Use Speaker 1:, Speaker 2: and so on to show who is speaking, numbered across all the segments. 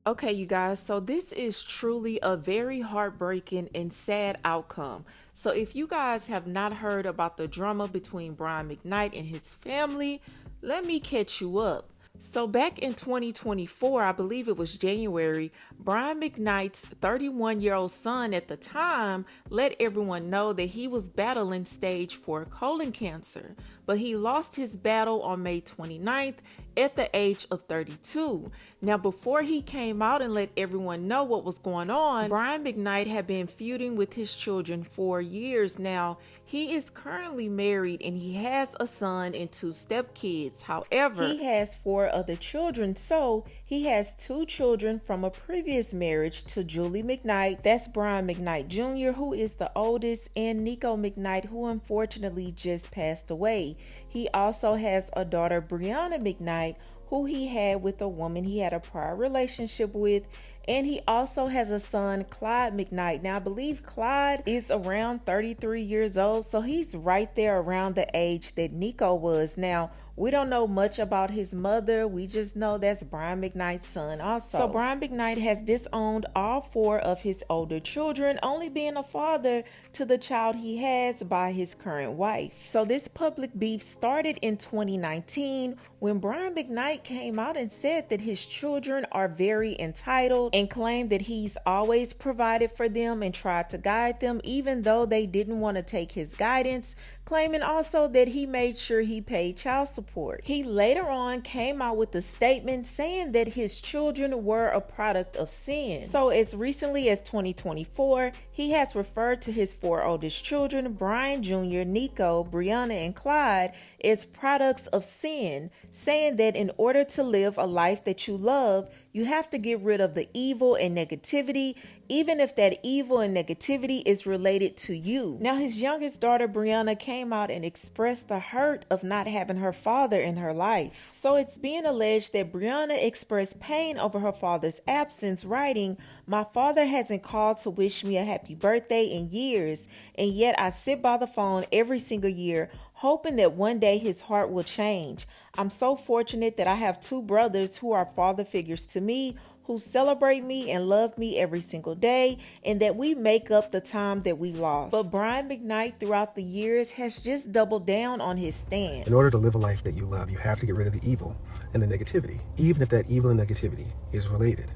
Speaker 1: Okay, you guys, so this is truly a very heartbreaking and sad outcome. So, if you guys have not heard about the drama between Brian McKnight and his family, let me catch you up. So, back in 2024, I believe it was January, Brian McKnight's 31-year-old son at the time let everyone know that he was battling stage 4 colon cancer, but he lost his battle on May 29th at the age of 32. Now, before he came out and let everyone know what was going on, Brian McKnight had been feuding with his children for years now. He is currently married and he has a son and 2 stepkids. However, he has 4 other children, so he has 2 children from a previous marriage to Julie McKnight. That's Brian McKnight Jr., who is the oldest, and Niko McKnight, who unfortunately just passed away. He also has a daughter, Brianna McKnight, who he had with a woman he had a prior relationship with. And he also has a son, Claude McKnight. Now, I believe Claude is around 33 years old, so he's right there around the age that Nico was. Now, we don't know much about his mother. We just know that's Brian McKnight's son also. So Brian McKnight has disowned all 4 of his older children, only being a father to the child he has by his current wife. So this public beef started in 2019 when Brian McKnight came out and said that his children are very entitled and claimed that he's always provided for them and tried to guide them even though they didn't want to take his guidance, claiming also that he made sure he paid child support. He later on came out with a statement saying that his children were a product of sin. So as recently as 2024, he has referred to his 4 oldest children, Brian Jr., Nico, Brianna, and Claude, as products of sin, saying that in order to live a life that you love, you have to get rid of the evil and negativity, even if that evil and negativity is related to you. Now, his youngest daughter, Brianna, came out and expressed the hurt of not having her father in her life. So it's being alleged that Brianna expressed pain over her father's absence, writing, "My father hasn't called to wish me a happy birthday in years, and yet I sit by the phone every single year, hoping that one day his heart will change. I'm so fortunate that I have 2 brothers who are father figures to me, who celebrate me and love me every single day, and that we make up the time that we lost." But Brian McKnight throughout the years has just doubled down on his stance.
Speaker 2: In order to live a life that you love, you have to get rid of the evil and the negativity, even if that evil and negativity is related.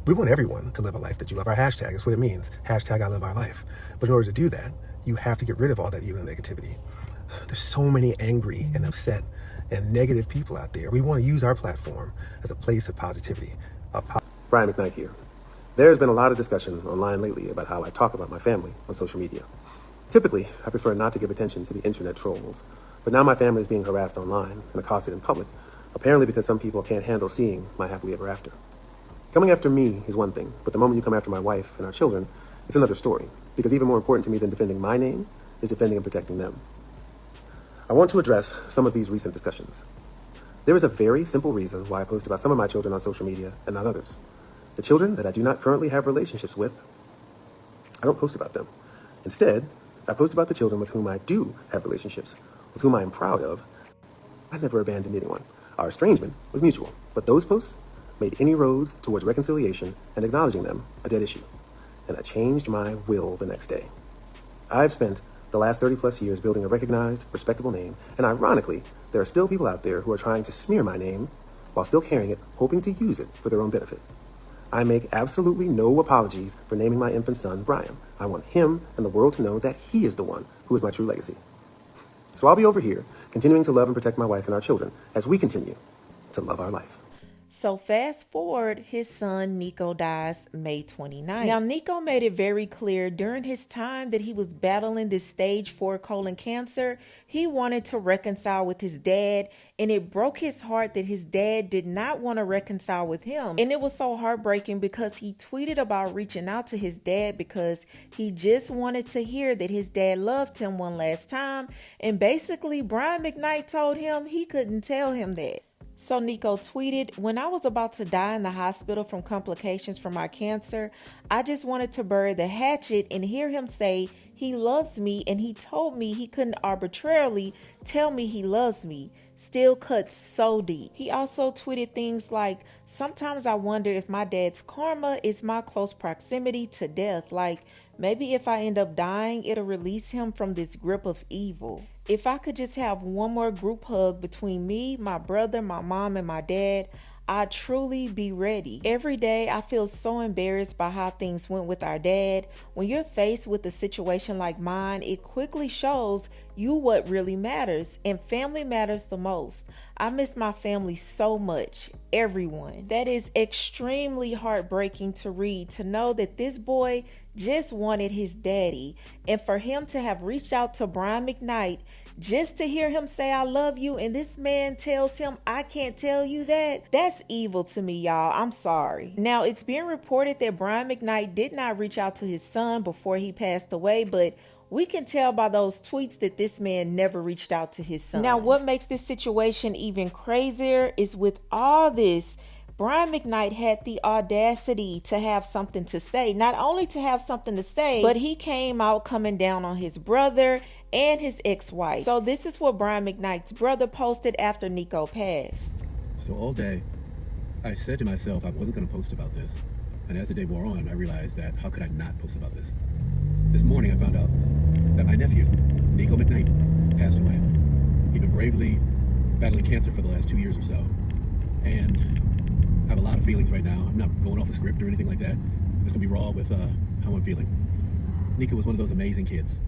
Speaker 2: We want everyone to live a life that you love. Our hashtag is what it means. Hashtag I love our life. But in order to do that, you have to get rid of all that evil and negativity. There's so many angry and upset and negative people out there. We want to use our platform as a place of positivity. Brian McKnight here. There's been a lot of discussion online lately about how I talk about my family on social media. Typically, I prefer not to give attention to the internet trolls, but now my family is being harassed online and accosted in public, apparently because some people can't handle seeing my happily ever after. Coming after me is one thing, but the moment you come after my wife and our children, it's another story, because even more important to me than defending my name is defending and protecting them. I want to address some of these recent discussions. There is a very simple reason why I post about some of my children on social media and not others. The children that I do not currently have relationships with, I don't post about them. Instead, I post about the children with whom I do have relationships, with whom I am proud of. I never abandoned anyone. Our estrangement was mutual, but those posts made any roads towards reconciliation and acknowledging them a dead issue. And I changed my will the next day. I've spent the last 30 plus years building a recognized, respectable name, and ironically, there are still people out there who are trying to smear my name while still carrying it, hoping to use it for their own benefit. I make absolutely no apologies for naming my infant son Brian. I want him and the world to know that he is the one who is my true legacy. So I'll be over here, continuing to love and protect my wife and our children as we continue to love our life.
Speaker 1: So fast forward, his son Nico dies May 29th. Now, Nico made it very clear during his time that he was battling this stage 4 colon cancer, he wanted to reconcile with his dad, and it broke his heart that his dad did not want to reconcile with him. And it was so heartbreaking because he tweeted about reaching out to his dad because he just wanted to hear that his dad loved him one last time. And basically, Brian McKnight told him he couldn't tell him that. So Nico tweeted, "When I was about to die in the hospital from complications from my cancer, I just wanted to bury the hatchet and hear him say he loves me, and he told me he couldn't arbitrarily tell me he loves me. still cuts so deep. He also tweeted things like, sometimes I wonder if my dad's karma is my close proximity to death. Like, maybe if I end up dying, it'll release him from this grip of evil. If I could just have one more group hug between me, my brother, my mom, and my dad, I'd truly be ready. Every day I feel so embarrassed by how things went with our dad. When you're faced with a situation like mine, it quickly shows you what really matters, and family matters the most. I miss my family so much, everyone. That is extremely heartbreaking to read, to know that this boy just wanted his daddy, and for him to have reached out to Brian McKnight just to hear him say I love you, and this man tells him I can't tell you that. That's evil to me, y'all. I'm sorry. Now, it's being reported that Brian McKnight did not reach out to his son before he passed away, but we can tell by those tweets that this man never reached out to his son. Now, what makes this situation even crazier is with all this, Brian McKnight had the audacity to have something to say. Not only to have something to say, but he came out coming down on his brother and his ex-wife. So this is what Brian McKnight's brother posted after Nico passed.
Speaker 3: So all day, I said to myself I wasn't going to post about this. And as the day wore on, I realized that how could I not post about this? This morning, I found out that my nephew, Niko McKnight, passed away. He'd been bravely battling cancer for the last 2 years or so. And I have a lot of feelings right now. I'm not going off a script or anything like that. I'm just going to be raw with how I'm feeling. Nico was one of those amazing kids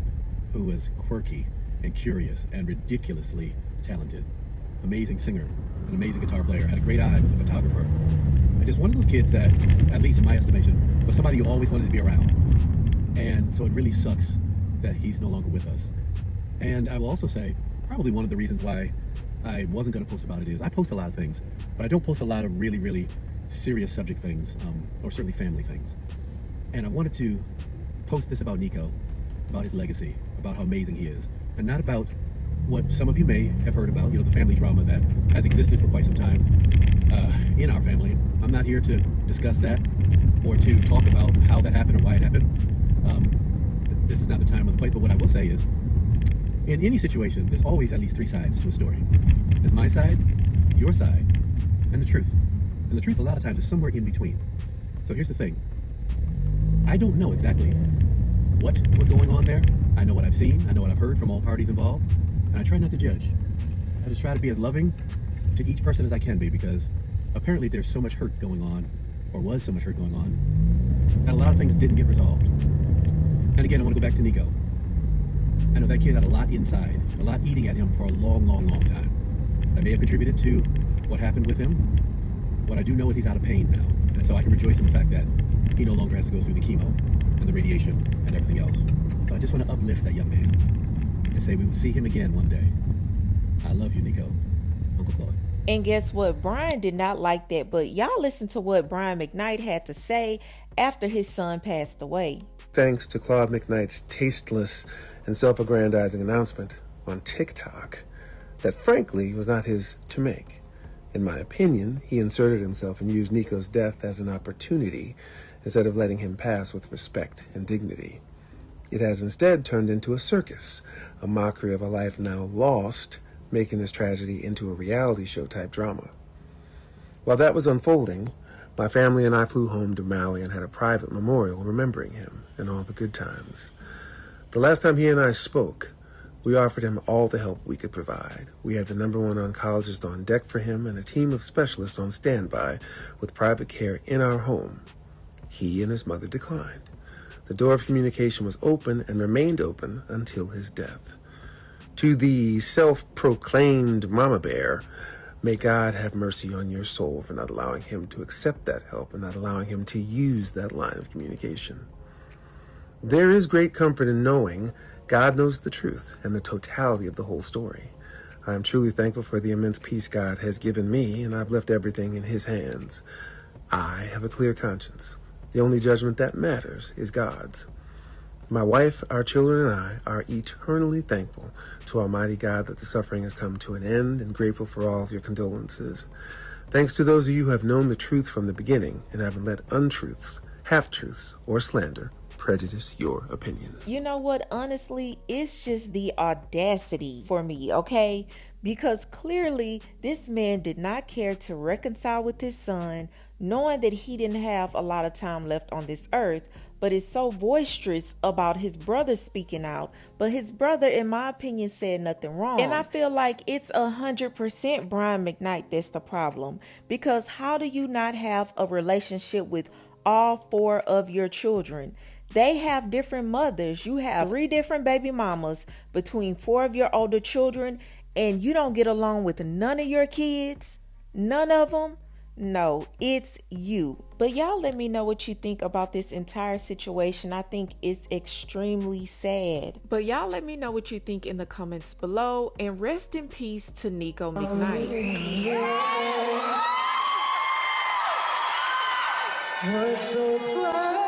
Speaker 3: who was quirky and curious and ridiculously talented. Amazing singer, an amazing guitar player, had a great eye, was a photographer. And just one of those kids that, at least in my estimation, was somebody you always wanted to be around. And so it really sucks that he's no longer with us. And I will also say, probably one of the reasons why I wasn't going to post about it is I post a lot of things, but I don't post a lot of really, really serious subject things, or certainly family things. And I wanted to post this about Nico, about his legacy, about how amazing he is, and not about what some of you may have heard about, the family drama that has existed for quite some time in our family. I'm not here to discuss that or to talk about how that happened or why it happened. This is not the time or the place, but what I will say is, in any situation, there's always at least three sides to a story. There's my side, your side, and the truth. And the truth a lot of times is somewhere in between. So here's the thing. I don't know exactly what was going on there. I know what I've seen, I know what I've heard from all parties involved, and I try not to judge. I just try to be as loving to each person as I can be, because apparently there's so much hurt going on, or was so much hurt going on, that a lot of things didn't get resolved. And again, I want to go back to Nico. I know that kid had a lot inside, a lot eating at him for a long, long, long time. That may have contributed to what happened with him. What I do know is he's out of pain now, and so I can rejoice in the fact that he no longer has to go through the chemo and the radiation and everything else. But I just want to uplift that young man and say we will see him again one day. I love you, Nico. Uncle Claude.
Speaker 1: And guess what? Brian did not like that, but y'all listen to what Brian McKnight had to say after his son passed away.
Speaker 2: Thanks to Claude McKnight's tasteless and self-aggrandizing announcement on TikTok that frankly was not his to make. In my opinion, he inserted himself and used Nico's death as an opportunity instead of letting him pass with respect and dignity. It has instead turned into a circus, a mockery of a life now lost, making this tragedy into a reality show type drama. While that was unfolding, my family and I flew home to Maui and had a private memorial remembering him and all the good times. The last time he and I spoke, we offered him all the help we could provide. We had the #1 oncologist on deck for him and a team of specialists on standby with private care in our home. He and his mother declined. The door of communication was open and remained open until his death. To the self-proclaimed mama bear, may God have mercy on your soul for not allowing him to accept that help and not allowing him to use that line of communication. There is great comfort in knowing God knows the truth and the totality of the whole story. I am truly thankful for the immense peace God has given me, and I've left everything in his hands. I have a clear conscience. The only judgment that matters is God's. My wife, our children, and I are eternally thankful to Almighty God that the suffering has come to an end, and grateful for all of your condolences. Thanks to those of you who have known the truth from the beginning and haven't let untruths, half-truths, or slander prejudice your opinion.
Speaker 1: You know what? Honestly, it's just the audacity for me, okay? because clearly this man did not care to reconcile with his son, knowing that he didn't have a lot of time left on this earth, but is so boisterous about his brother speaking out. But his brother, in my opinion, said nothing wrong. And I feel like it's 100% Brian McKnight that's the problem, because how do you not have a relationship with all 4 of your children? They have different mothers. You have 3 different baby mamas between 4 of your older children, and you don't get along with none of your kids. None of them. No, it's you. But y'all let me know what you think about this entire situation. I think it's extremely sad. But y'all let me know what you think in the comments below. And rest in peace to Niko McKnight.
Speaker 4: What's so proud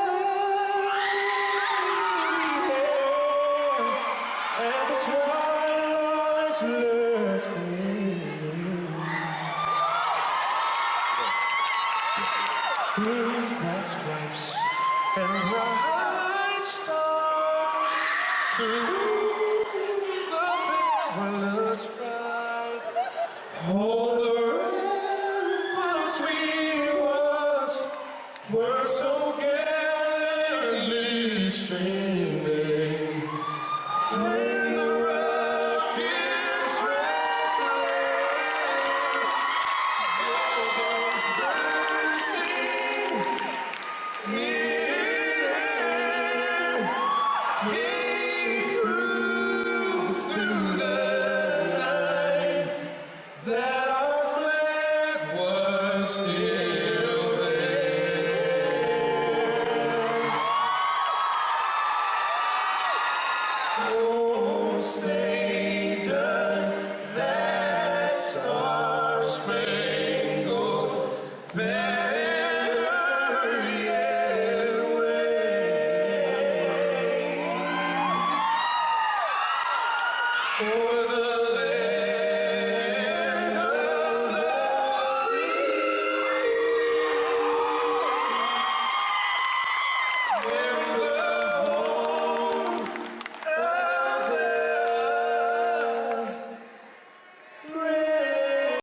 Speaker 4: at the twilight's last gleaming, with white stripes and bright stars through the perilous fight. All the ramparts we watched were so gallantly streaming, and the rockets rattling, the bombs bursting here, he proved through the night that our flag was still there. Oh, say does that star-spangled banner yet wave o'er the